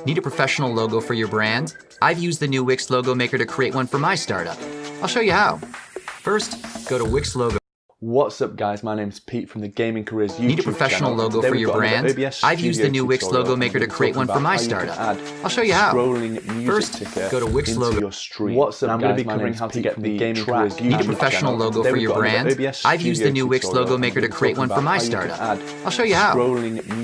Need a professional logo for your brand? I've used the new Wix logo maker to create one for my startup. I'll show you how. First, go to Wix logo. What's up guys, my name's Pete from the Gaming Careers YouTube channel. Need a professional logo for your brand? I've used the new Wix logo maker to create one for my startup. I'll show you how. First, go to Wix logo. What's up, I'm going to be covering how to get the Gaming Careers YouTube channel. Need a professional logo for your brand? I've used the new Wix logo maker to create one for my startup. I'll show you how.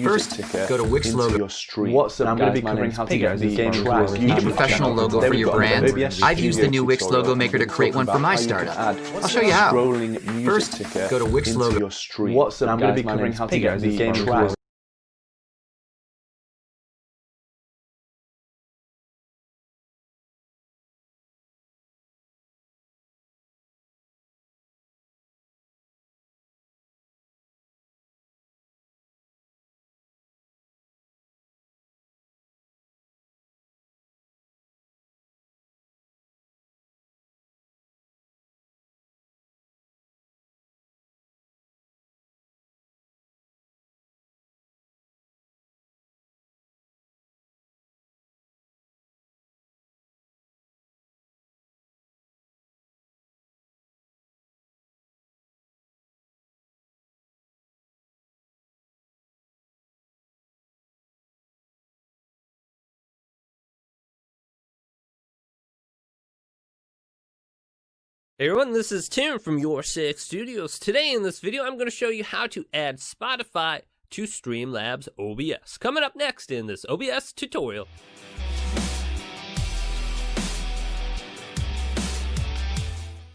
First, go to Wix logo. What's up, I'm going to be covering how to get the Gaming Careers YouTube channel. Need a professional logo for your brand? I've used the new Wix logo maker to create one for my startup. I'll show you how. First, go to Wix logo. What's up, I'm going to be covering how to get the Gaming Careers. Hey everyone, this is Tim from Your Sick Studios. Today in this video, I'm going to show you how to add Spotify to Streamlabs OBS. Coming up next in this OBS tutorial.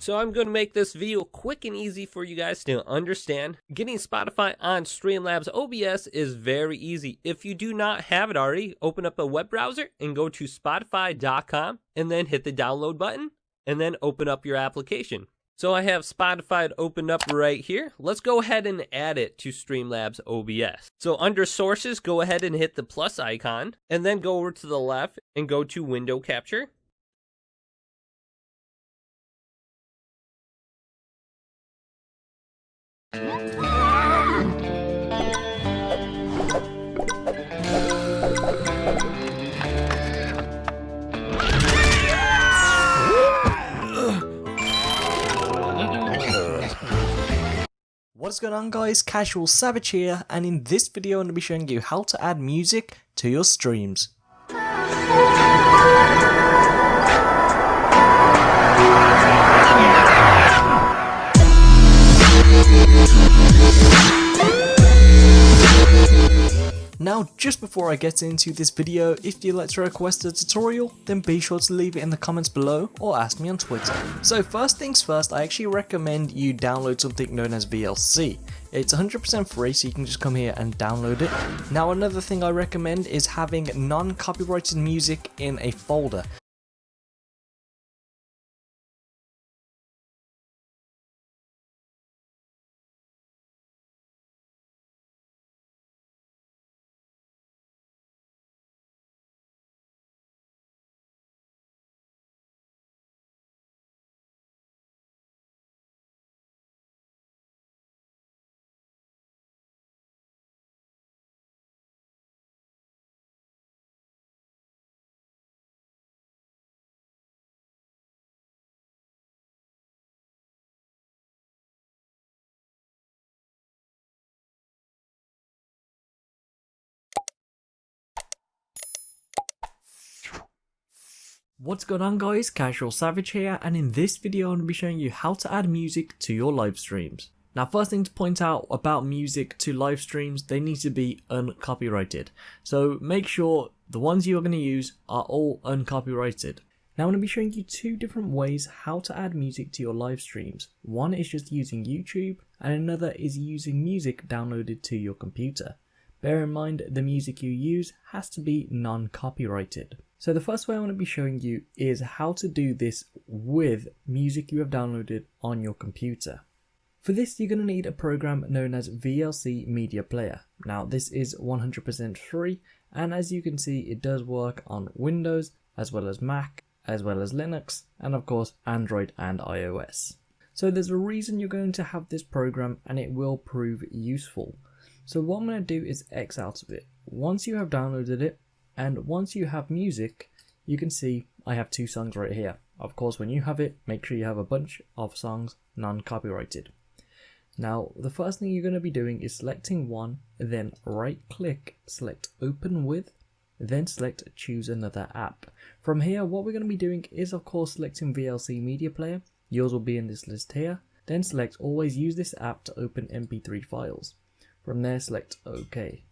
So I'm going to make this video quick and easy for you guys to understand. Getting Spotify on Streamlabs OBS is very easy. If you do not have it already, open up a web browser and go to spotify.com and then hit the download button. And then open up your application. So I have Spotify opened up right here. Let's go ahead and add it to Streamlabs OBS. So under sources, go ahead and hit the plus icon and then go over to the left and go to window capture. What's going on guys, Casual Savage here, and in this video I'm going to be showing you how to add music to your streams. Now, just before I get into this video, if you'd like to request a tutorial, then be sure to leave it in the comments below or ask me on Twitter. So first things first, I actually recommend you download something known as VLC. It's 100% free, so you can just come here and download it. Now, another thing I recommend is having non-copyrighted music in a folder. What's going on guys, Casual Savage here, and in this video I'm going to be showing you how to add music to your live streams. Now, first thing to point out about music to live streams, they need to be uncopyrighted. So make sure the ones you are going to use are all uncopyrighted. Now I'm going to be showing you two different ways how to add music to your live streams. One is just using YouTube, and another is using music downloaded to your computer. Bear in mind the music you use has to be non-copyrighted. So the first way I want to be showing you is how to do this with music you have downloaded on your computer. For this, you're going to need a program known as VLC Media Player. Now this is 100% free, and as you can see it does work on Windows as well as Mac, as well as Linux, and of course Android and iOS. So there's a reason you're going to have this program, and it will prove useful. So what I'm going to do is X out of it. Once you have downloaded it, And once you have music, you can see I have 2 songs right here. Of course, when you have it, make sure you have a bunch of songs non-copyrighted. Now, the first thing you're going to be doing is selecting one, then right click, select open with, then select choose another app. From here, what we're going to be doing is of course selecting VLC media player. Yours will be in this list here. Then select always use this app to open MP3 files. From there, select OK.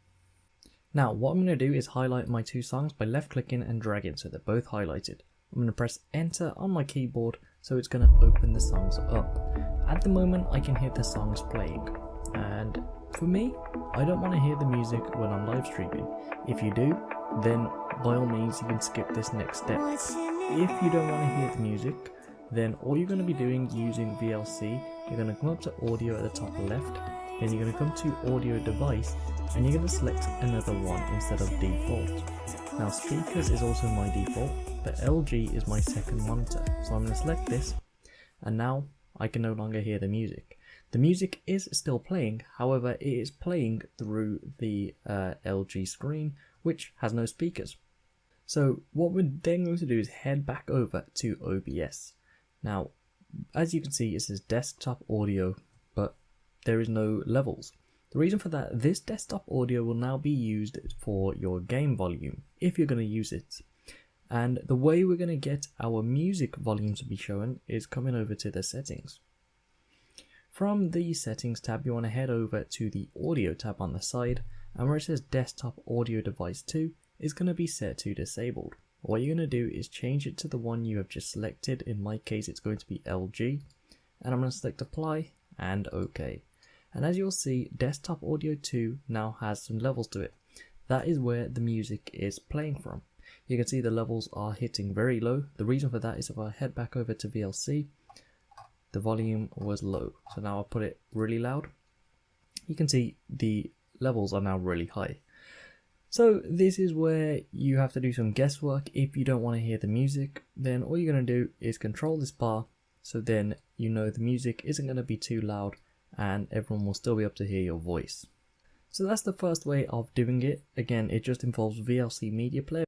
Now, what I'm going to do is highlight my 2 songs by left clicking and dragging so they're both highlighted. I'm going to press enter on my keyboard so it's going to open the songs up. At the moment, I can hear the songs playing, and for me, I don't want to hear the music when I'm live streaming. If you do, then by all means you can skip this next step. If you don't want to hear the music, then all you're going to be doing using VLC, you're going to come up to audio at the top left, then you're going to come to audio device, and you're going to select another one instead of default. Now speakers is also my default, but LG is my second monitor, so I'm going to select this, and now I can no longer hear the music. The music is still playing, however it is playing through the LG screen, which has no speakers. So what we're then going to do is head back over to OBS. Now, as you can see, it says desktop audio, but there is no levels. The reason for that, this desktop audio will now be used for your game volume, if you're going to use it. And the way we're going to get our music volume to be shown is coming over to the settings. From the settings tab, you want to head over to the audio tab on the side, and where it says desktop audio device 2 is going to be set to disabled. What you're going to do is change it to the one you have just selected. In my case, it's going to be LG, and I'm going to select apply and OK. And as you'll see, desktop audio 2 now has some levels to it. That is where the music is playing from. You can see the levels are hitting very low. The reason for that is if I head back over to VLC, the volume was low. So now I'll put it really loud. You can see the levels are now really high. So this is where you have to do some guesswork. If you don't want to hear the music, then all you're going to do is control this bar, so then you know the music isn't going to be too loud and everyone will still be able to hear your voice. So that's the first way of doing it. Again, it just involves VLC media player.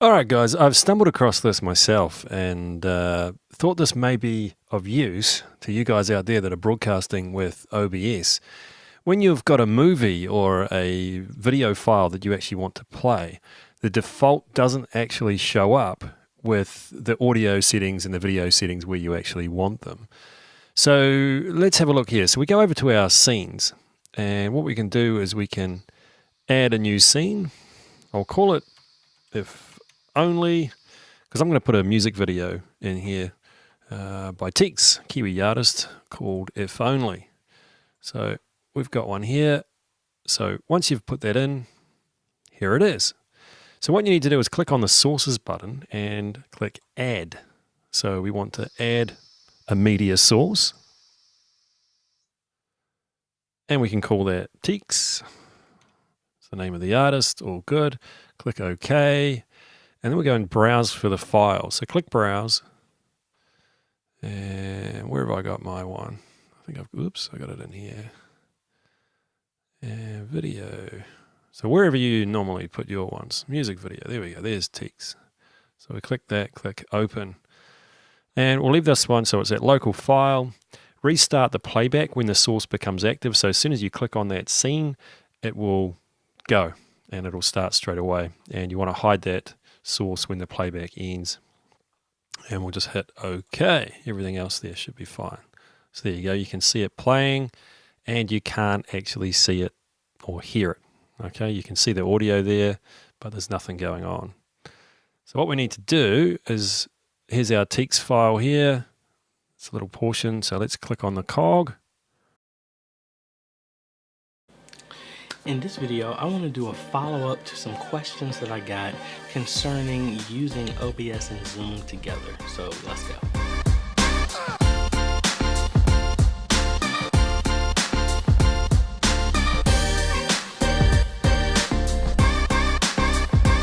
Alright guys, I've stumbled across this myself and thought this may be of use to you guys out there that are broadcasting with OBS. When you've got a movie or a video file that you actually want to play, the default doesn't actually show up with the audio settings and the video settings where you actually want them. So let's have a look here. So we go over to our scenes, and what we can do is we can add a new scene. I'll call it If Only, because I'm going to put a music video in here by Teeks, Kiwi artist, called If Only. So we've got one here. So once you've put that in, here it is. So what you need to do is click on the sources button and click add. So we want to add a media source, and we can call that Teeks. It's the name of the artist, all good. Click OK. And then we go and browse for the file. So click browse. And where have I got my one? I think I got it in here. And video. So wherever you normally put your ones. Music video. There we go. There's Teeks. So we click that, click open. And we'll leave this one so it's at local file. Restart the playback when the source becomes active. So as soon as you click on that scene, it will go and it'll start straight away. And you want to hide that source when the playback ends, and we'll just hit OK. Everything else there should be fine. So there you go, you can see it playing and you can't actually see it or hear it. Okay, you can see the audio there, but there's nothing going on. So what we need to do is, here's our Teeks file here. It's a little portion, so let's click on the cog. In this video, I want to do a follow-up to some questions that I got concerning using OBS and Zoom together. So let's go.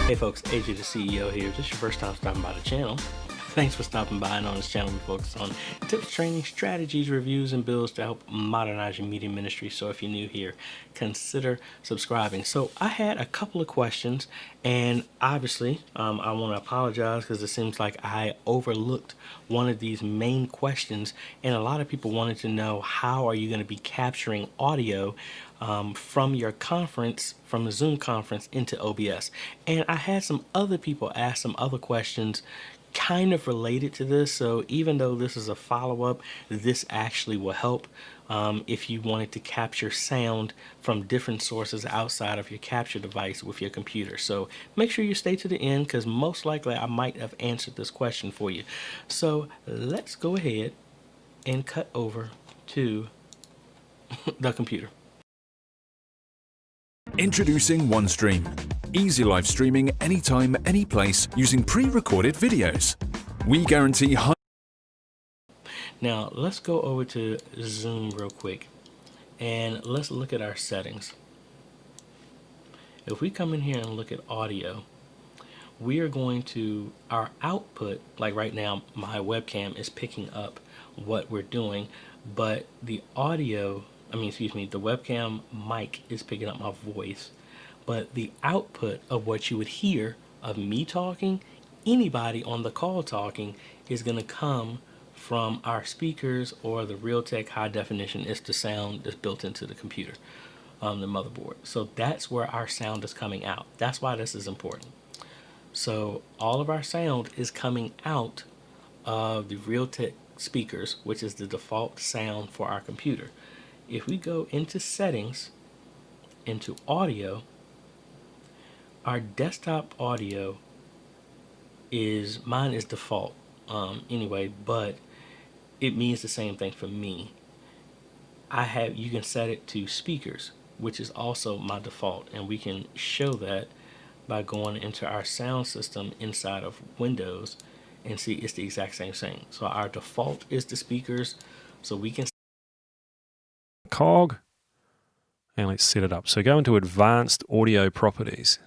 Hey folks, AJ the CEO here. If this is your first time stopping by the channel, Thanks for stopping by, and on this channel we focus on tips, training, strategies, reviews, and builds to help modernize your media ministry. So if you're new here, consider subscribing. So I had a couple of questions, and obviously I want to apologize because it seems like I overlooked one of these main questions, and a lot of people wanted to know, how are you going to be capturing audio from your conference, from the Zoom conference, into OBS? And I had some other people ask some other questions kind of related to this, so even though this is a follow-up, this actually will help if you wanted to capture sound from different sources outside of your capture device with your computer. So make sure you stay to the end, because most likely I might have answered this question for you. So let's go ahead and cut over to the computer. Introducing OneStream. Easy live streaming anytime, any place using pre-recorded videos. We guarantee high. Now let's go over to Zoom real quick and let's look at our settings. If we come in here and look at audio, we are going to, our output, like right now my webcam is picking up what we're doing, but the audio, the webcam mic is picking up my voice, but the output of what you would hear of me talking, anybody on the call talking, is going to come from our speakers or the Realtek high definition. Is the sound that's built into the computer, the motherboard. So that's where our sound is coming out. That's why this is important. So all of our sound is coming out of the Realtek speakers, which is the default sound for our computer. If we go into settings, into audio, our desktop audio is, mine is default anyway, but it means the same thing for me. You can set it to speakers, which is also my default, and we can show that by going into our sound system inside of Windows and see it's the exact same thing. So our default is the speakers, so we can cog, and let's set it up. So go into advanced audio properties.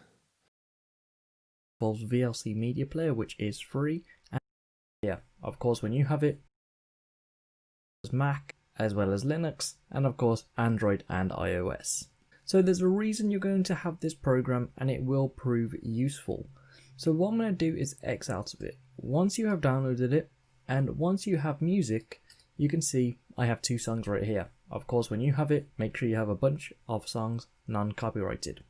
Involves VLC media player, which is free, and yeah, of course, when you have it, Mac as well as Linux, and of course Android and iOS. So there's a reason you're going to have this program, and it will prove useful. So what I'm going to do is X out of it. Once you have downloaded it, and once you have music, you can see I have 2 songs right here. Of course, when you have it, make sure you have a bunch of songs non-copyrighted.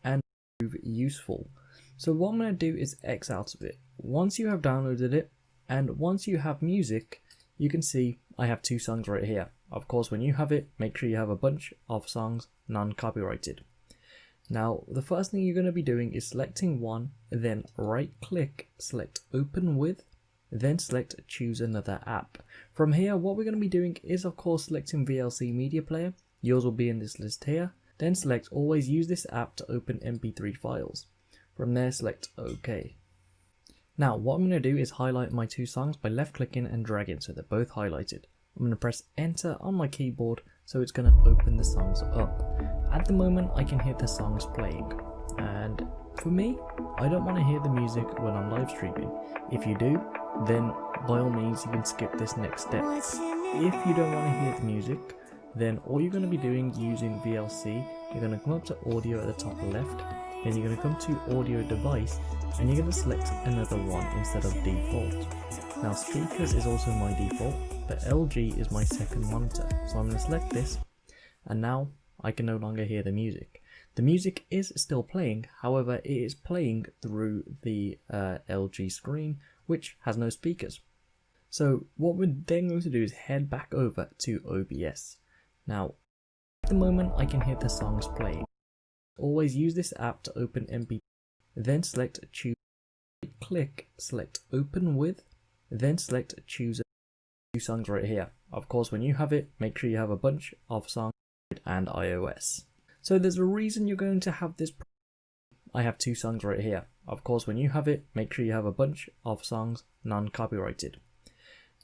And prove useful. So what I'm going to do is X out of it. Once you have downloaded it, and once you have music, you can see I have 2 songs right here. Of course, when you have it, make sure you have a bunch of songs non-copyrighted. Now, the first thing you're going to be doing is selecting one, then right click, select open with, then select choose another app. From here, what we're going to be doing is of course selecting VLC media player. Yours will be in this list here. Then select always use this app to open MP3 files. From there, select OK. Now, what I'm going to do is highlight my 2 songs by left clicking and dragging so they're both highlighted. I'm going to press enter on my keyboard so it's going to open the songs up. At the moment, I can hear the songs playing, and for me, I don't want to hear the music when I'm live streaming. If you do, then by all means you can skip this next step. If you don't want to hear the music, then all you're going to be doing using VLC, you're going to come up to audio at the top left, then you're going to come to audio device, and you're going to select another one instead of default. Now speakers is also my default, but LG is my second monitor, so I'm going to select this, and now I can no longer hear the music. The music is still playing, however it is playing through the LG screen, which has no speakers. So what we're then going to do is head back over to OBS. Now, at the moment I can hear the songs playing. Always use this app to open MP3, then select choose, click, select open with, then select choose 2 songs right here. Of course, when you have it, make sure you have a bunch of songs and iOS. So there's a reason you're going to have this. I have 2 songs right here. Of course, when you have it, make sure you have a bunch of songs non-copyrighted.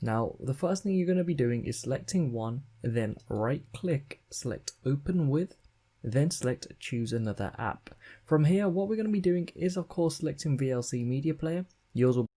Now, the first thing you're going to be doing is selecting one, then right click, select open with, then select choose another app. From here, what we're going to be doing is of course selecting VLC media player. Yours will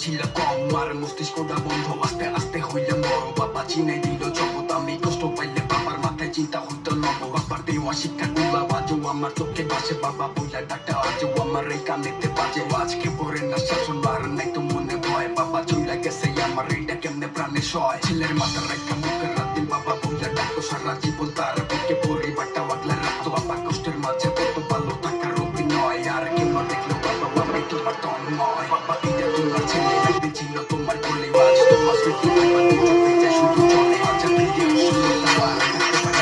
ছিল কম মার মস্তিষ্কটা বন্ধ আস্তে আস্তে হইলাম বড় বাবা চিনাই দিল জগৎ আমি কষ্ট পাইলে বাবার মাথায় চিন্তা হইতো নব বাবার দেওয়া শিক্ষাগুলা বাজো আমার চোখে ভাসে বাবা বইলা ডাক্তার আজও আমার এই কানেতে বাজে আজকে পরে না শাসন বার নাই তো মনে ভয় বাবা চইলা গেছে আমার এইটা কেমনে প্রাণে সয় ছেলের মাথার রেখা মুখের রাতে বাবা বইলা ডাক্তার সারা জীবন তার বুকে পরিবারটা আগলা রাখতো বাবা কষ্টের মাঝে কত ভালো থাকার অভিনয় আর কেউ না দেখলো বাবা আমি তোমার তন্ময় বাবা এটা তোমার ছেলে একদিন ছিল তোমার কোলে আজ তোমার স্মৃতি বাবা দুটো পেটে শুধু চলে আজ ভিডিও শুনে তোমার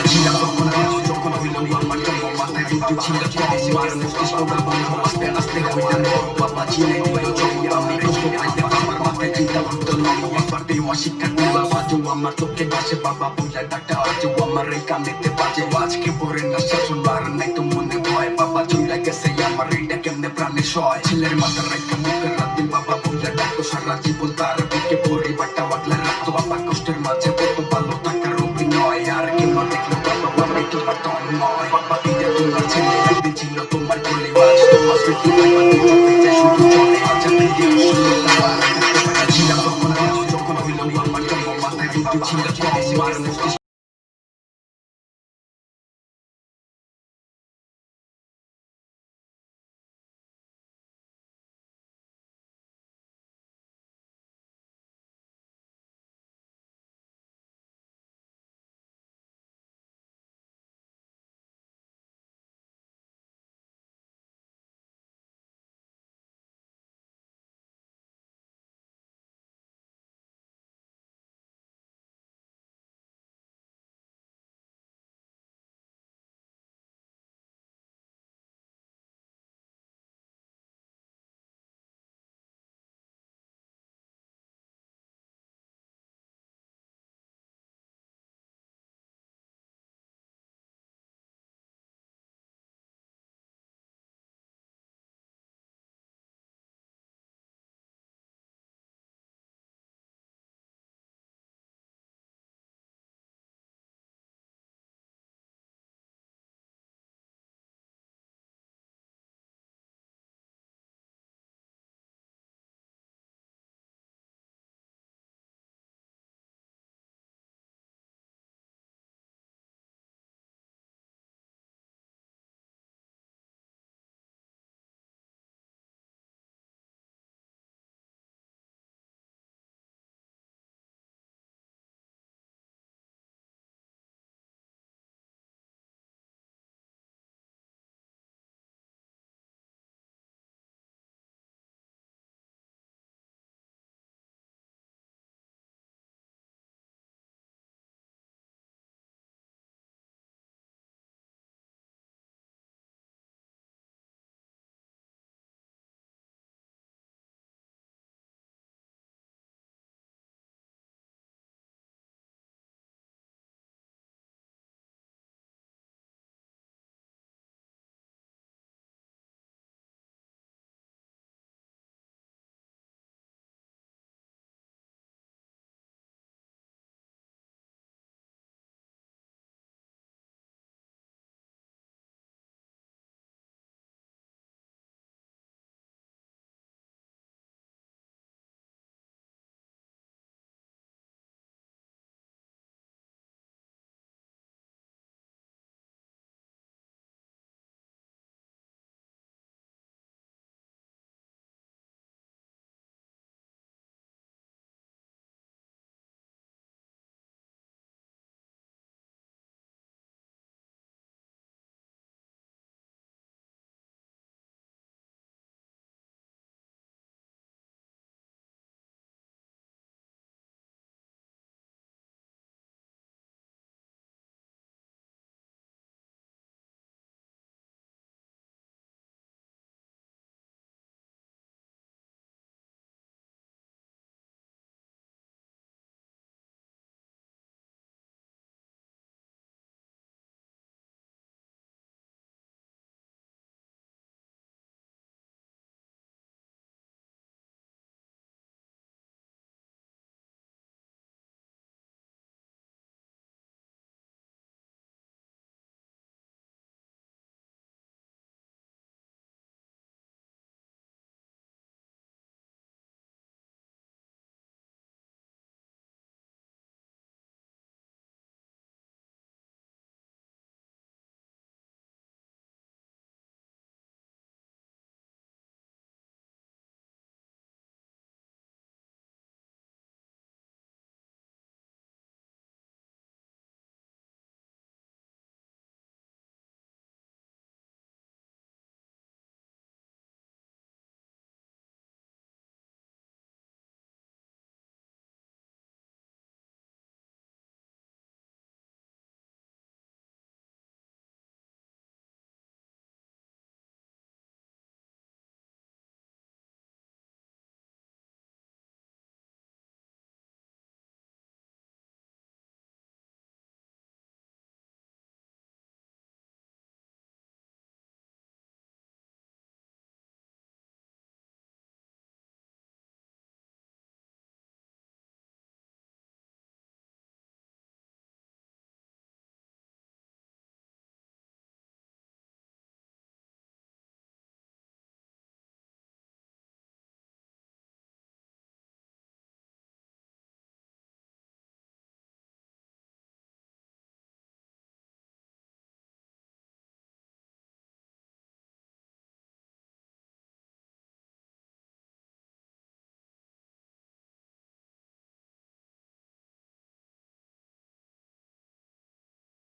ছিলাম তখন যখন হইল আমার জন্ম মাথায় দুটো ছিল আমার মস্তিষ্কটা বন্ধ আস্তে আস্তে হইলাম বড় বাবা চিনে দিল জগৎ আমি কষ্ট পাইলে বাবার মাথায় চিন্তা হতো না বাবার দেওয়া শিক্ষাগুলা বাজো আমার চোখে ভাসে বাবা বইলা ডাক্তার আজও আমার এই কানেতে বাজে আজকে পরে না শাসন বার নাই তো মনে ভয় বাবা চইলা গেছে আমার এইটা কেমনে প্রাণে সয় ছেলের মাথার রেখা মুখের রাতে বাবা বইলা ডাক্তার সারা জীবন তার বুকে পরিবারটা আগলা রাখতো বাবা কষ্টের মাঝে কত ভালো থাকার অভিনয় আর কেউ না দেখলো বাবা আমি তোমার তন্ময় বাবা এটা তোমার ছেলে একদিন ছিল তোমার কোলে আজ তোমার স্মৃতি বাবা দুটো পেটে শুধু চলে আজ ভিডিও শুনে তোমার ছিলাম তখন যখন হইল আমার জন্ম মাথায় দুটো ছিল আমার মস্তিষ্ক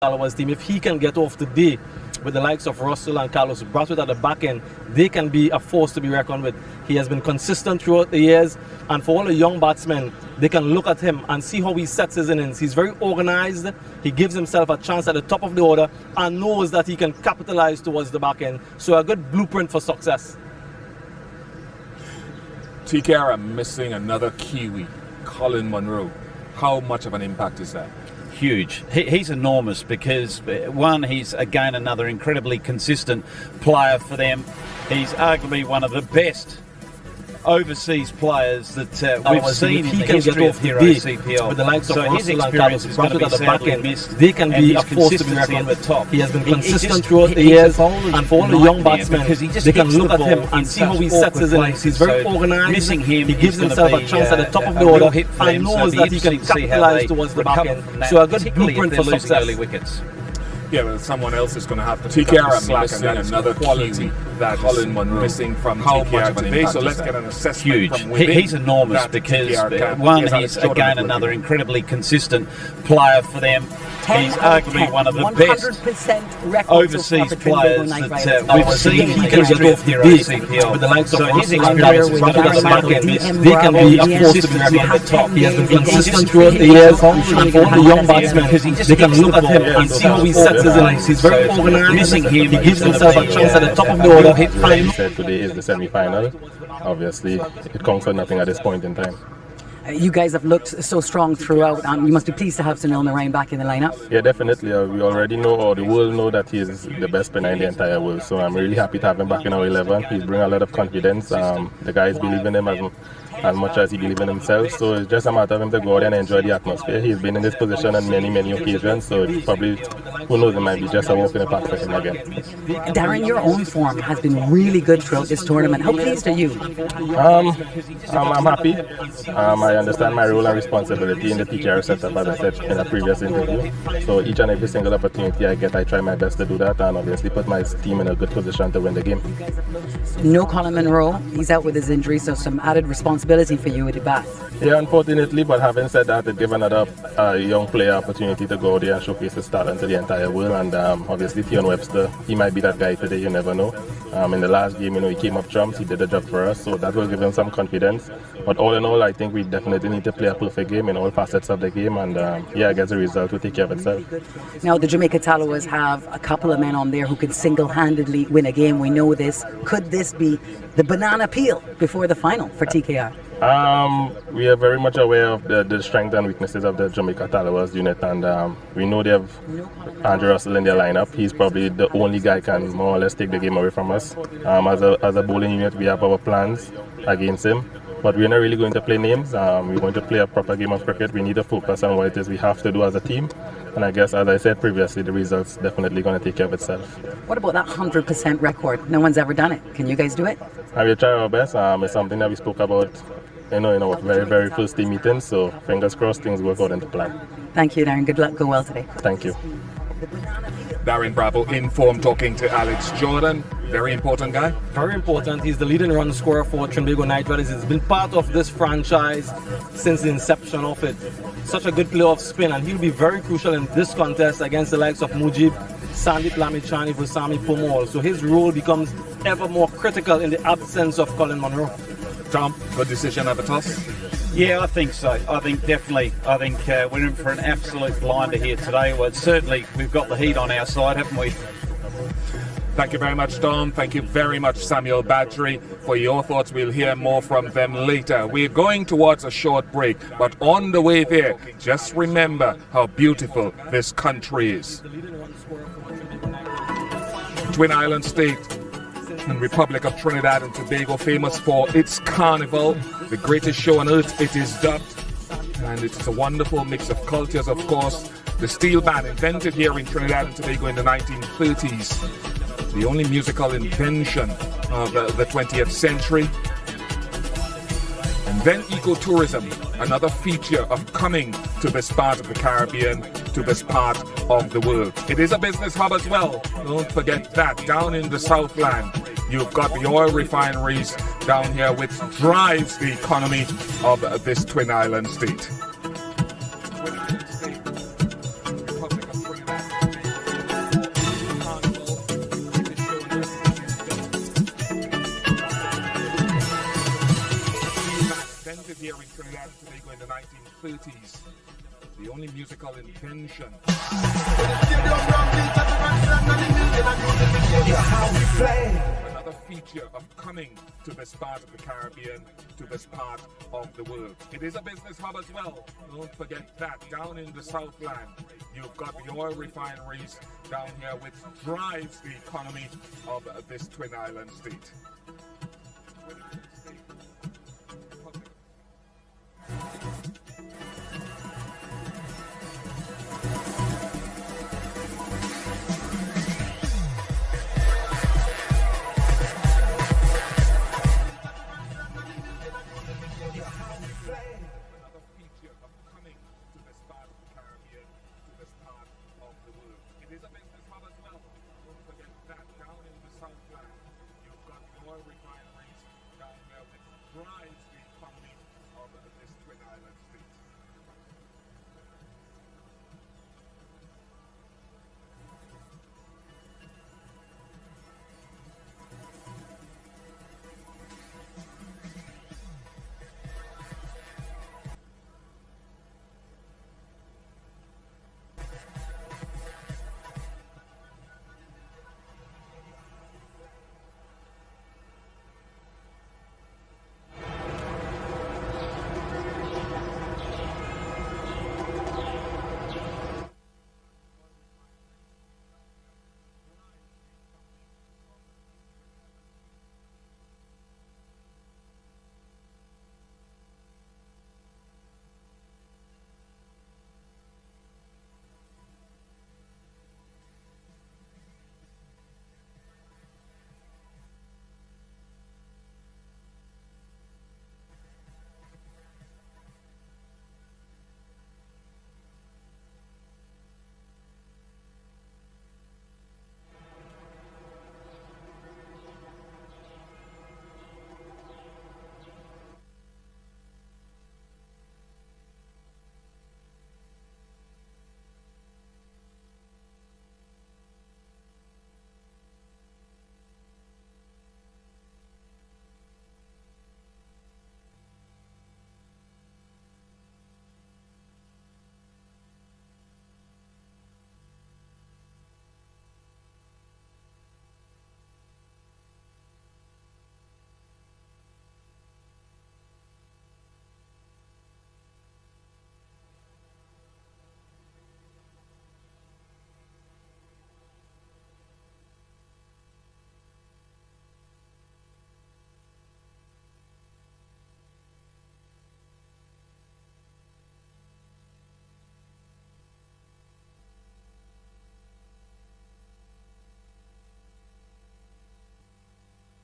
Tallawahs team, if he can get off today with the likes of Russell and Carlos Brathwaite at the back end, they can be a force to be reckoned with. He has been consistent throughout the years, and for all the young batsmen, they can look at him and see how he sets his innings. He's very organized, he gives himself a chance at the top of the order and knows that he can capitalize towards the back end. So a good blueprint for success. TKR are missing another Kiwi, Colin Munro. How much of an impact is that? Huge. He's enormous because, one, he's again another incredibly consistent player for them. He's arguably one of the best overseas players that we've seen in the history of Hero CPL. With the likes of so his Russell experience and is going to be at the back sadly end, missed. they can be a force to be reckoned with. He has been consistent throughout the years, and for all the young batsmen, they can look at him and see how he sets his innings. He's very organized, missing him, he gives himself a chance at the top of the order and knows that he can capitalize towards the back end. So a good blueprint for success. Early wickets. Yeah, well, someone else is going to have to pick up the slack, and that is another quality that Colin Munro missing from TKR today. So let's get an assessment. Huge. From within. He's enormous because, one, he's again another incredibly consistent player for them. He's arguably one of the best overseas players that we've seen in the history of Hero CPL. With the likes of so his experience experience is at the back end, they can be a force to be reckoned with. He has been consistent throughout the years, and for all the young batsmen, they can look at him and see how he sets his innings. He's very organized, he gives himself a chance at the top of the order. He said today is the semi-final. Obviously, it counts for nothing at this point in time. You guys have looked so strong throughout. You must be pleased to have Sunil Narain back in the lineup. Yeah, definitely. We already know, or the world know, that he is the best spinner in the entire world. So I'm really happy to have him back in our 11. He's bringing a lot of confidence. The guys believe in him as much as he believes in himself. So it's just a matter of him to go out and enjoy the atmosphere. He's been in this position on many occasions. So it's probably, who knows, it might be just a walk in the park for him again. Darren, your own form has been really good throughout this tournament. How pleased are you? I'm happy. I understand my role and responsibility in the TKR setup, as I said in a previous interview. So each and every single opportunity I get, I try my best to do that and obviously put my team in a good position to win the game. No Colin Munro, he's out with his injury, so some added responsibility for you at the bat. Yeah, unfortunately, but having said that, it gave another young player opportunity to go there and showcase his talent to the entire world. And obviously, Theon Webster, he might be that guy today, you never know. In the last game, he came up trumps, he did the job for us, so that will give him some confidence. But all in all, I think we definitely need to play a perfect game in all facets of the game, and I guess the result will take care of itself. Now, the Jamaica Tallawahs have a couple of men on there who can single-handedly win a game. We know this. Could this be the banana peel before the final for TKR? We are very much aware of the strengths and weaknesses of the Jamaica Tallawahs unit, and we know they have Andrew Russell in their lineup. He's probably the only guy can more or less take the game away from us. As a bowling unit, we have our plans against him, but we're not really going to play names. We're going to play a proper game of cricket. We need to focus on what it is we have to do as a team, and I guess, as I said previously, the results definitely going to take care of itself. What about that 100% record? No one's ever done it. Can you guys do it? I will try our best. It's something that we spoke about in our very first team meeting, so fingers crossed things work out into plan. Thank you, Darren. Good luck. Go well today. Thank you. Darren Bravo in form, talking to Alex Jordan. Very important guy. Very important. He's the leading run scorer for Trinidad Knight Riders. He's been part of this franchise since the inception of it. Such a good player of spin, and he'll be very crucial in this contest against the likes of Mujib, Sandeep Lamichhane, Vasami Pomol. So his role becomes ever more critical in the absence of Colin Munro. Tom, good decision at the toss? Yeah, I think so. I think definitely. I think we're in for an absolute blinder here today. Well, certainly we've got the heat on our side, haven't we? Thank you very much, Tom. Thank you very much, Samuel Badgery, for your thoughts. We'll hear more from them later. We're going towards a short break, but on the way there, just remember how beautiful this country is. Twin Island State and Republic of Trinidad and Tobago, famous for its carnival, the greatest show on earth, it is dubbed. And it is a wonderful mix of cultures, of course. The steel band, invented here in Trinidad and Tobago in the 1930s. The only musical invention of the 20th century. And then ecotourism, another feature of coming to this part of the Caribbean, to this part of the world. It is a business hub as well. Don't forget that. Down in the Southland, you've got the oil refineries down here, which drives the economy of this Twin Island state. parties. The only musical invention. Another feature of coming to this part of the Caribbean, to this part of the world. It is a business hub as well. Don't forget that. Down in the Southland, you've got the oil refineries down here, which drives the economy of this Twin Island state.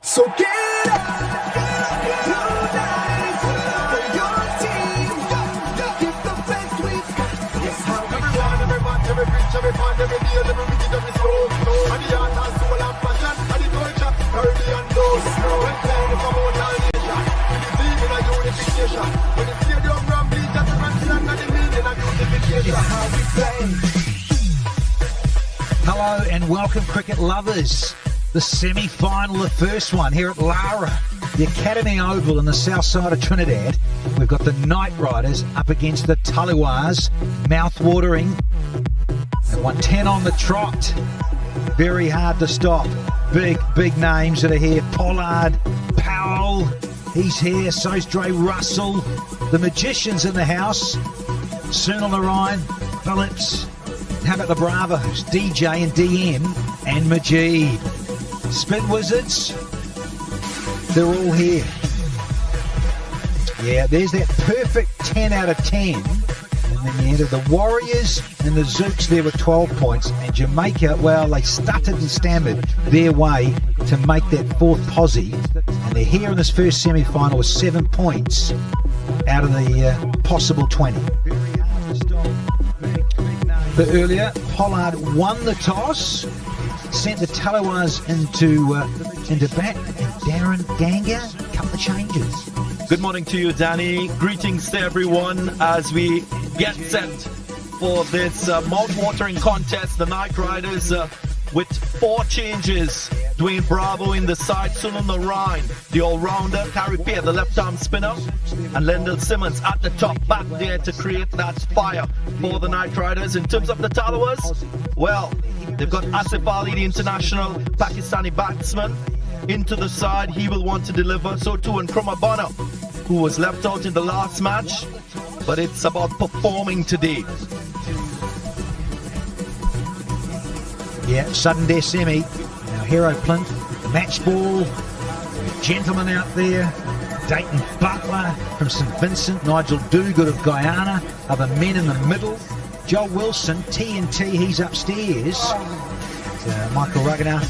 So get up, unite for your team. Give the best we've got. Yes, how we want every match, every pitch, every point, every deal, every wicket, every slow. And the art and soul and passion, and the culture, early and low. When playing for more nation, we believe in a unification. When the stadium rumbles, just understand the meaning of unification. Yes, how we play. Hello and welcome, cricket lovers. The semi-final, the first one here at Lara, the Academy Oval in the south side of Trinidad. We've got the Night Riders up against the Tallawahs, mouth-watering. They won 10 on the trot. Very hard to stop. Big names that are here. Pollard, Powell, he's here. So's Dre Russell. The Magicians in the house. Sunil Narayan, Phillips. How about the Bravos? DJ and DM and Majid. Spin Wizards, they're all here. Yeah, there's that perfect 10 out of 10. And then you enter the Warriors and the Zouks there with 12 points. And Jamaica, well, they stuttered and stammered their way to make that fourth posse. And they're here in this first semi-final with 7 points out of the possible 20. But earlier, Pollard won the toss, sent the Tallawahs into bat, and Darren Ganga, a couple of changes. Good morning to you, Danny. Greetings to everyone as we get set for this mouth-watering contest. The Night Riders with 4 changes. Dwayne Bravo in the side, Sunil Narayan, the all-rounder, Carrie Pear, the left-arm spinner, and Lendl Simmons at the top back there to create that fire for the Night Riders. In terms of the Tallawahs, well, they've got Asif Ali, the international Pakistani batsman, into the side. He will want to deliver. So too Nkrumah Bonner, who was left out in the last match, but it's about performing today. Yeah, sudden death semi. Now Hero Plint, match ball, gentleman out there, Dayton Butler from St Vincent, Nigel Duguid of Guyana, other men in the middle, Joel Wilson, TNT, he's upstairs, Michael Ruggener,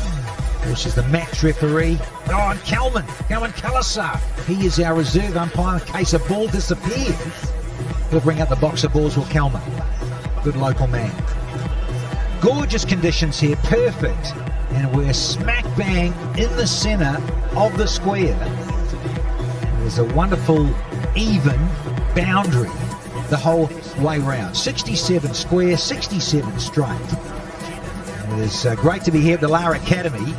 which is the match referee. Oh, and Calvin Kalasar, he is our reserve umpire in case a ball disappears. He'll bring out the box of balls with Kalman. Good local man. Gorgeous conditions here, perfect. And we're smack bang in the centre of the square. There's a wonderful, even boundary the whole way round. 67 square, 67 straight. And it is great to be here at the Lara Academy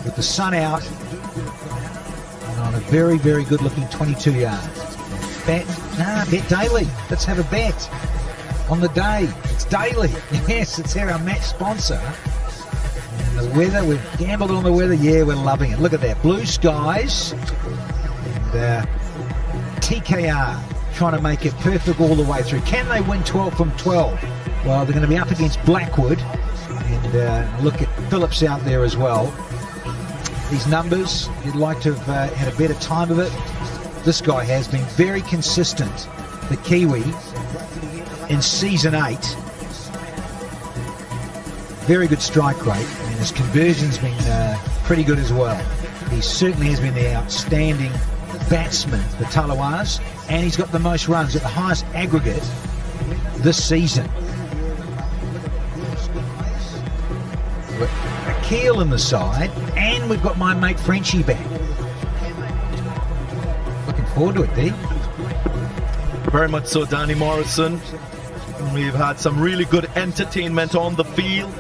with the sun out and on a very, very good looking 22 yards. Bet daily. Let's have a bet on the day. It's daily. Yes, it's here, our match sponsor. And the weather, we've gambled on the weather. Yeah, we're loving it. Look at that. Blue skies. And TKR trying to make it perfect all the way through. Can they win 12 from 12? Well, they're going to be up against Blackwood. And look at Phillips out there as well. These numbers, you'd like to have had a better time of it. This guy has been very consistent, the Kiwi, in season 8. Very good strike rate, and his conversion's been pretty good as well. He certainly has been the outstanding batsman for Tallawahs, and he's got the most runs at the highest aggregate this season. Akil in the side, and we've got my mate Frenchie back. Looking forward to it, D. Very much so, Danny Morrison. We've had some really good entertainment on the field.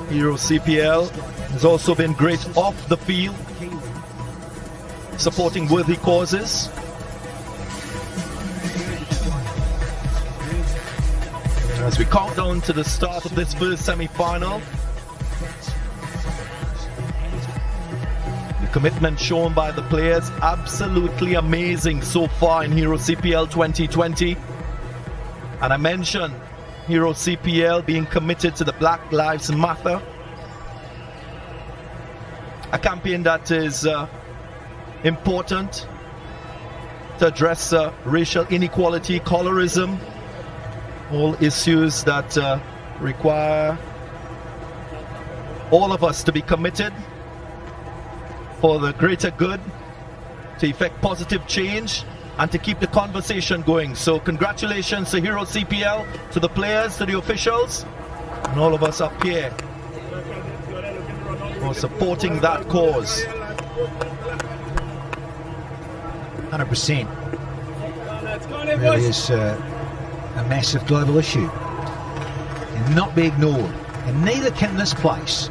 Hero CPL has also been great off the field, supporting worthy causes. As we count down to the start of this first semi-final, the commitment shown by the players, absolutely amazing so far in Hero CPL 2020. And I mentioned Hero CPL being committed to the Black Lives Matter, a campaign that is important to address racial inequality, colorism, all issues that require all of us to be committed for the greater good, to effect positive change, and to keep the conversation going. So congratulations to Hero CPL, to the players, to the officials, and all of us up here for supporting that cause. 100%. It really is a massive global issue and not be ignored, and neither can this place.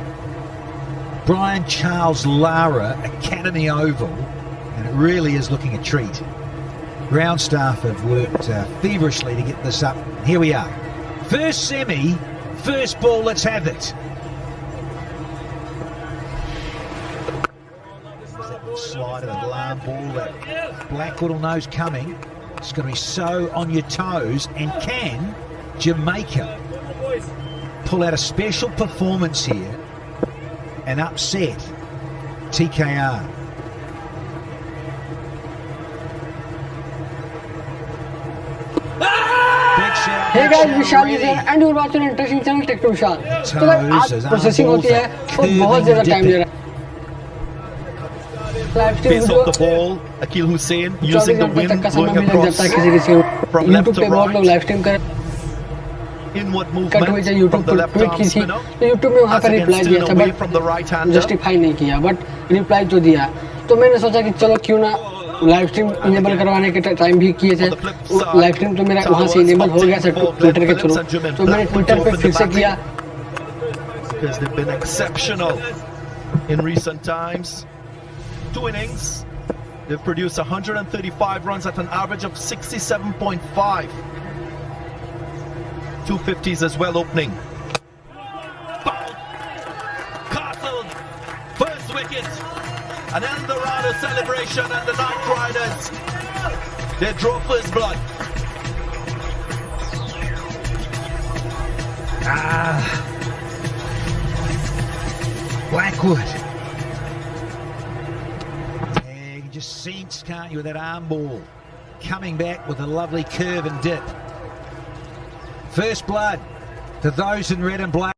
Brian Charles Lara Academy Oval, and it really is looking a treat. Ground staff have worked feverishly to get this up. Here we are. First semi, first ball, let's have it. Slide of the alarm ball that Blackwood will know's coming. It's going to be so on your toes. And can Jamaica pull out a special performance here and upset TKR? Hey guys, Vishal is here and you're watching an interesting channel Tech to विशाल. तो अगर आज processing होती है तो बहुत ज़्यादा time ले रहा है. Face off the ball, Akil Hussain using the wind blowing across from left to right. Inward movement from the left arm spinner. YouTube में वहाँ पर रिप्लाई दिया था बट जस्टिफाई नहीं किया, बट रिप्लाई जो दिया तो मैंने सोचा कि चलो क्यों ना लाइव स्ट्रीम इनेबल करवाने के टाइम भी किए थे. लाइव स्ट्रीम तो मेरा वहाँ से इनेबल हो गया था ट्विटर के थ्रू, तो मैंने ट्विटर पे फिर से किया because they've been exceptional in recent times. 2 innings, they've produced 135 runs at an average of 67.5. 250s as well opening. Castled, first wicket. An Eldorado celebration, and the Night Riders, they draw first blood. Blackwood. Yeah, you can just sense, can't you, with that arm ball. Coming back with a lovely curve and dip. First blood to those in red and black.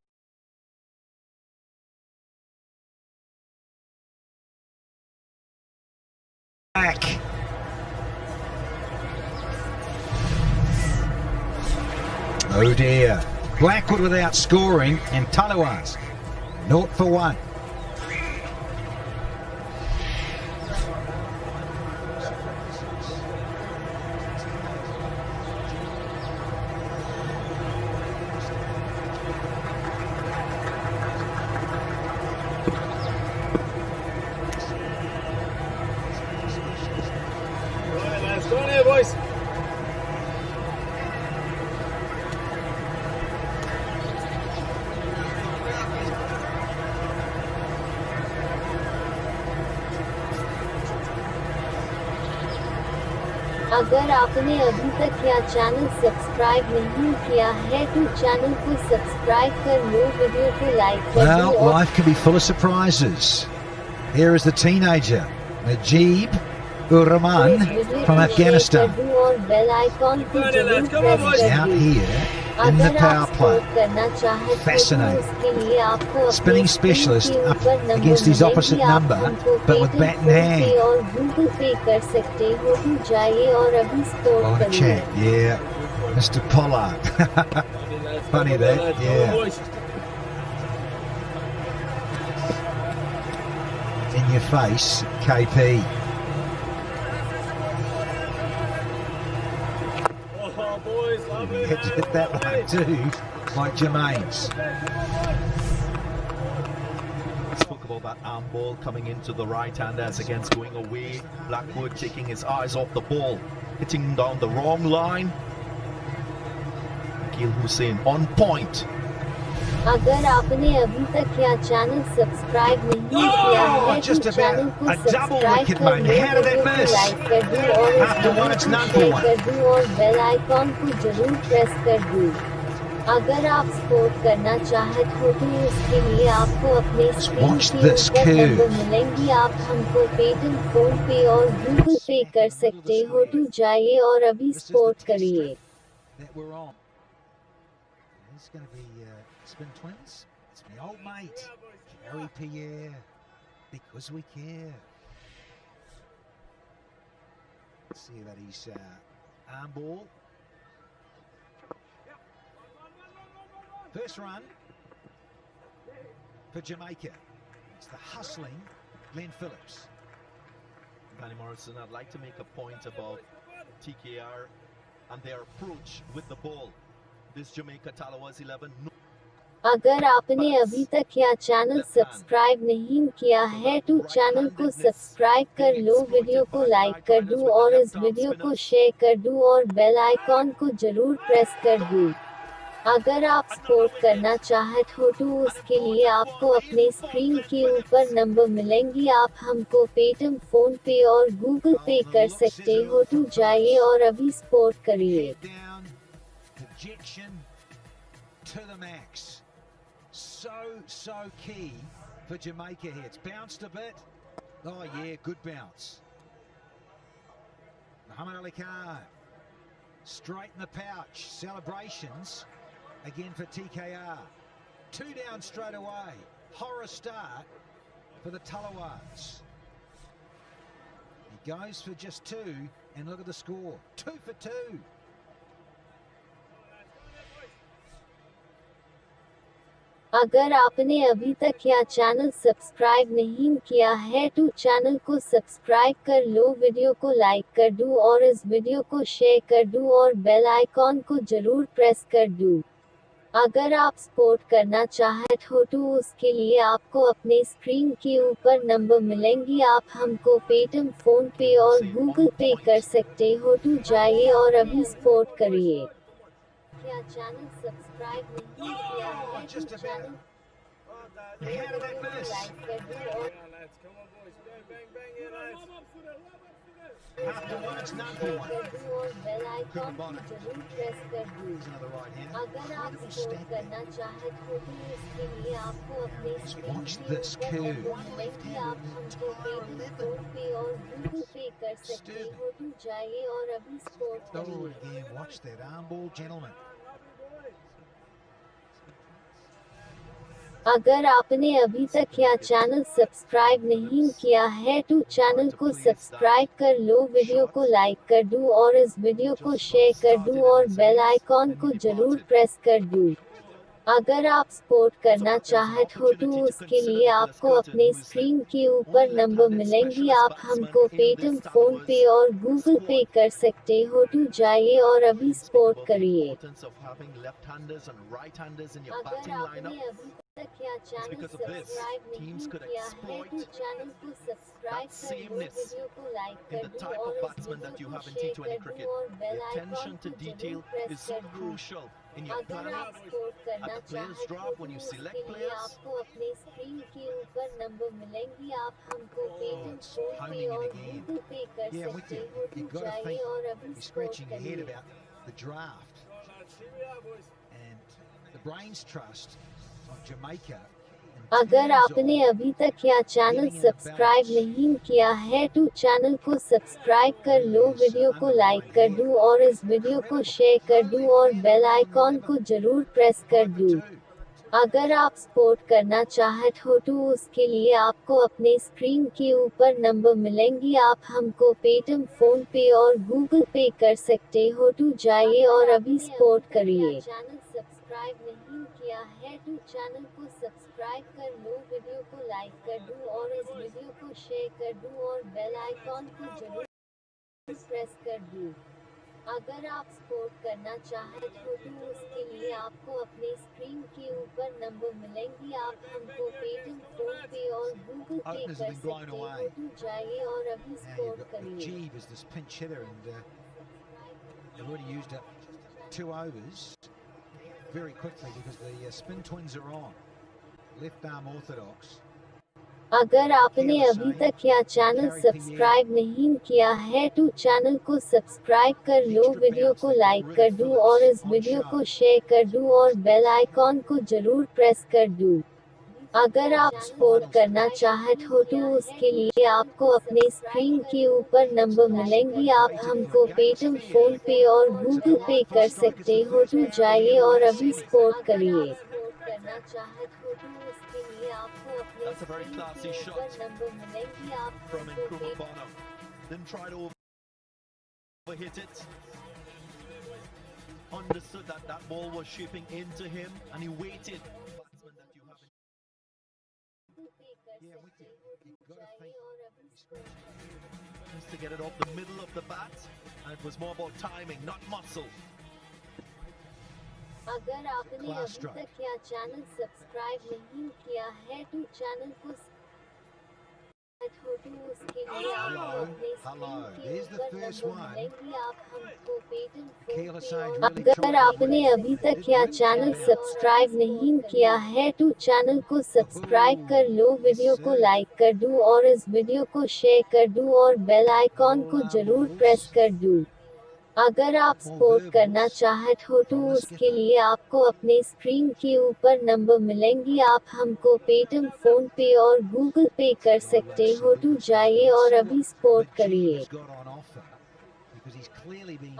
Oh dear. Blackwood without scoring, and Tallawahs 0 for 1. Go on here, boys. अगर आपने अभी तक यह channel subscribe नहीं किया है तो channel को सब्सक्राइब कर लो, वीडियो को लाइक कर दो। Well, life can be full of surprises. Here is the teenager, Najib Ur-Rahman from Afghanistan. Out here in the power play. Fascinating. Spinning specialist up against his opposite number, but with bat in hand. What a chat, yeah. Mr. Pollard. Funny that, yeah. In your face, KP. Had to hit that one too, like Jermaine's. Spoke about that arm ball coming into the right-handers against going away. Blackwood taking his eyes off the ball, hitting down the wrong line. Akil Hussain on point. अगर आपने अभी तक यह channel subscribe नहीं किया है तो channel को सब्सक्राइब कर लो, वीडियो को लाइक कर दो और इस वीडियो को शेयर कर दो और बेल आइकॉन को जरूर प्रेस कर दो। अगर आप सपोर्ट करना चाहते हो तो उसके लिए आपको अपने स्क्रीन के ऊपर नंबर मिलेंगी, आप हमको पेटीएम, फोन पे और गूगल पे कर सकते हो, तो जाइए और अभी सपोर्ट करिए। It's going to be Spin Twins. It's my old mate, Gary Pierre, because we care. Let's see about his arm ball. First run for Jamaica. It's the hustling Glenn Phillips. Danny Morrison, I'd like to make a point about TKR and their approach with the ball. This Jamaica Tallawahs 11. अगर आपने अभी तक यह channel subscribe नहीं किया है तो channel को सब्सक्राइब कर लो, वीडियो को लाइक कर दो और इस वीडियो को शेयर कर दो और बेल आइकॉन को जरूर प्रेस कर दो। अगर आप सपोर्ट करना चाहते हो तो उसके लिए आपको अपने स्क्रीन के ऊपर नंबर मिलेंगी, आप हमको पेटीएम, फोन पे और गूगल पे कर सकते हो, तो जाइए और अभी सपोर्ट करिए। To the max. So key for Jamaica here. It's bounced a bit. Oh yeah, good bounce. Muhammad Ali Khan straight in the pouch. Celebrations again for TKR. 2 down straight away. Horror start for the Tallawahs. He goes for just 2 and look at the score. 2 for 2. अगर आपने अभी तक यह channel subscribe नहीं किया है तो channel को सब्सक्राइब कर लो, वीडियो को लाइक कर दो और इस वीडियो को शेयर कर दो और बेल आइकॉन को जरूर प्रेस कर दो। अगर आप स्पोर्ट करना चाहते हो तो उसके लिए आपको अपने स्क्रीन के ऊपर नंबर मिलेंगी, आप हमको पेटीएम, फोन पे और गूगल पे कर सकते हो, तो जाइए और अभी स्पोर्ट करिए। क्या चैनल सब्सक्राइब नहीं किया है तो चैनल लाइक कर दो और और बेल आइकॉन को जरूर प्रेस कर दो। अगर आप स्पोर्ट करना चाहते हो तो उसके लिए आपको अपने स्क्रीन के ऊपर मिलेंगी, आप हमको पेटीएम, फोन पे और गूगल पे कर सकते हो, तो जाइए और अभी स्पोर्ट करिए। अगर आपने अभी तक यह चैनल सब्सक्राइब नहीं किया है तो चैनल को सब्सक्राइब कर लो, वीडियो को लाइक कर दो और इस वीडियो को शेयर कर दो और बेल आइकॉन को जरूर प्रेस कर दो। अगर आप सपोर्ट करना चाहते हो तो उसके लिए आपको अपने स्क्रीन के ऊपर नंबर मिलेंगी, आप हमको पेटीएम, फोन पे और गूगल पे कर सकते हो, तो जाइए और अभी सपोर्ट करिए। अगर आपने अभी तक यह चैनल सब्सक्राइब नहीं किया है तो चैनल को सब्सक्राइब कर लो, वीडियो को लाइक कर दो और इस वीडियो को शेयर कर दो और बेल आइकॉन को जरूर प्रेस कर दो। अगर आप सपोर्ट करना चाहते हो तो उसके लिए आपको अपने स्क्रीन के ऊपर नंबर मिलेंगी, आप हमको पेटीएम, फोन पे और गूगल पे कर सकते हो, तो जाइए और अभी सपोर्ट करिए। अगर आपने अभी तक यह चैनल सब्सक्राइब नहीं किया है तो चैनल को सब्सक्राइब कर लो, वीडियो को लाइक कर दो और इस वीडियो को शेयर कर दो और बेल आइकॉन को जरूर प्रेस कर दो। अगर आप सपोर्ट करना चाहते हो तो उसके लिए आपको अपने स्क्रीन के ऊपर नंबर मिलेंगी, आप हमको पेटीएम, फोन पे और गूगल पे कर सकते हो, तो जाइए और अभी सपोर्ट करिए। चैनल सब्सक्राइब नहीं किया है तो चैनल को सब्सक्राइब कर लो, वीडियो को लाइक कर दो और इस वीडियो को शेयर कर दो और बेल आइकॉन को जरूर प्रेस कर दो। अगर आप सपोर्ट करना चाहते हो तो उसके लिए आपको अपने स्क्रीन के ऊपर नंबर मिलेंगी, आप हमको पेटीएम, फोन पे और गूगल पे कर सकते हो, तो जाइए और अभी सपोर्ट करिए। अगर आपने अभी तक यह चैनल सब्सक्राइब नहीं किया है तो चैनल को सब्सक्राइब कर लो, वीडियो को लाइक कर दो और इस वीडियो को शेयर कर दो और बेल आइकॉन को जरूर प्रेस कर दो। अगर आप सपोर्ट करना चाहते हो तो उसके लिए आपको अपने स्क्रीन के ऊपर नंबर मिलेंगी, आप हमको पेटीएम, फोन पे और गूगल पे कर सकते हो, तो जाइए और अभी सपोर्ट करिए। करना चाहते हो तो उसके लिए आपको अपने स्क्रीन के ऊपर नंबर मिलेंगी, आप Understood that ball was shipping into him and he waited. Just to get it off the middle of the bat, and it was more about timing, not muscle. अगर आपने अभी तक यह चैनल सब्सक्राइब नहीं किया है तो चैनल को उसके लिए आपको अपने स्क्रीन के ऊपर नंबर मिलेंगी, आप हमको पेटीएम, फोन पे। अगर आपने अभी तक यह चैनल सब्सक्राइब नहीं किया है तो चैनल को सब्सक्राइब कर लो, वीडियो को लाइक कर दो और इस वीडियो को शेयर कर दो और बेल आइकॉन को जरूर प्रेस कर दो। अगर आप सपोर्ट करना चाहते हो तो उसके लिए आपको अपने स्क्रीन के ऊपर नंबर मिलेंगी, आप हमको पेटीएम, फोन पे और गूगल पे कर सकते हो, तो जाइए और अभी सपोर्ट करिए।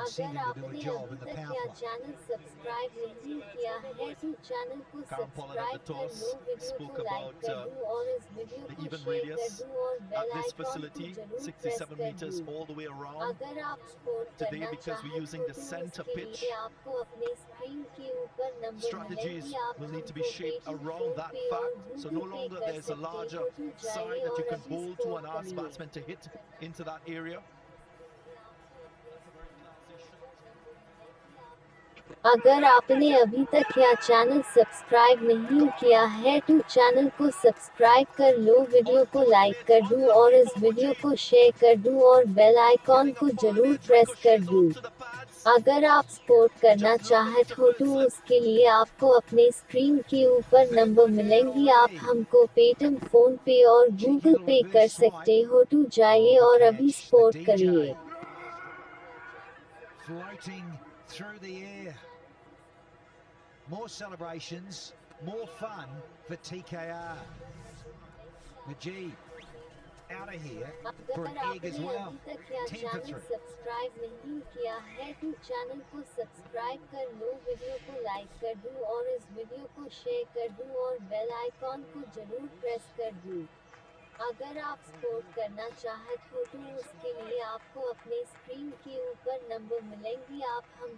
अगर आपने अभी तक यह चैनल सब्सक्राइब नहीं किया है तो चैनल को सब्सक्राइब कर लो, वीडियो को लाइक कर दो और इस वीडियो को शेयर कर दो और बेल आइकॉन को जरूर प्रेस कर दो। अगर आप सपोर्ट करना चाहते हो तो उसके लिए आपको अपने स्क्रीन के ऊपर नंबर मिलेंगी, आप हमको पेटीएम, फोन पे और गूगल पे कर सकते हो, तो जाइए और अभी सपोर्ट करिए। अगर आपने अभी तक यह चैनल सब्सक्राइब नहीं किया है तो चैनल को सब्सक्राइब कर लो, वीडियो को लाइक कर दो और इस वीडियो को शेयर कर दो और बेल आइकॉन को जरूर प्रेस कर दो। अगर आप सपोर्ट करना चाहते हो तो उसके लिए आपको अपने स्क्रीन के ऊपर नंबर मिलेंगी, आप हमको पेटीएम, फोन पे और गूगल पे कर सकते हो, तो जाइए और अभी सपोर्ट करिए। Floating through the air. More celebrations, more fun for TKR. Majid out of here for an egg as well. 10 for 3. Subscribe नहीं किया है तो चैनल को सब्सक्राइब कर लो, वीडियो को लाइक कर दो और इस वीडियो को शेयर कर दो और बेल आइकॉन को जरूर प्रेस कर दो। अगर आप सपोर्ट करना चाहते हो तो उसके लिए आपको अपने स्क्रीन के ऊपर नंबर मिलेंगी, आप हम